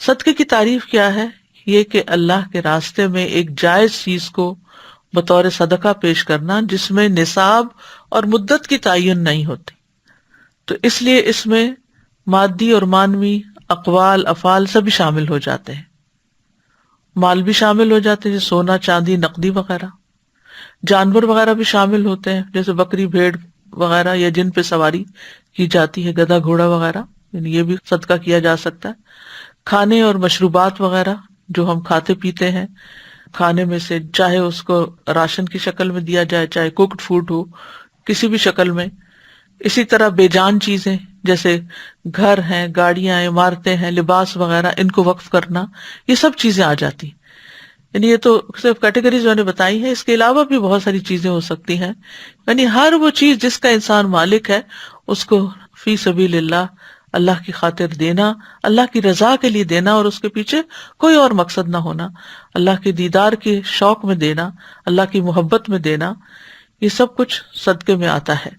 صدقے کی تعریف کیا ہے؟ یہ کہ اللہ کے راستے میں ایک جائز چیز کو بطور صدقہ پیش کرنا جس میں نصاب اور مدت کی تعین نہیں ہوتی، تو اس لیے اس میں مادی اور معنوی اقوال افعال سبھی شامل ہو جاتے ہیں، مال بھی شامل ہو جاتے ہیں جیسے سونا چاندی نقدی وغیرہ، جانور وغیرہ بھی شامل ہوتے ہیں جیسے بکری بھیڑ وغیرہ یا جن پہ سواری کی جاتی ہے گدھا گھوڑا وغیرہ، یعنی یہ بھی صدقہ کیا جا سکتا ہے، کھانے اور مشروبات وغیرہ جو ہم کھاتے پیتے ہیں، کھانے میں سے چاہے اس کو راشن کی شکل میں دیا جائے چاہے کوکڈ فوڈ ہو کسی بھی شکل میں، اسی طرح بے جان چیزیں جیسے گھر ہیں، گاڑیاں، عمارتیں ہیں، لباس وغیرہ، ان کو وقف کرنا، یہ سب چیزیں آ جاتی ہیں۔ یعنی یہ تو صرف کیٹیگریز میں نے بتائی ہے، اس کے علاوہ بھی بہت ساری چیزیں ہو سکتی ہیں، یعنی ہر وہ چیز جس کا انسان مالک ہے اس کو فی سبیل اللہ، اللہ کی خاطر دینا، اللہ کی رضا کے لیے دینا، اور اس کے پیچھے کوئی اور مقصد نہ ہونا، اللہ کے دیدار کے شوق میں دینا، اللہ کی محبت میں دینا، یہ سب کچھ صدقے میں آتا ہے۔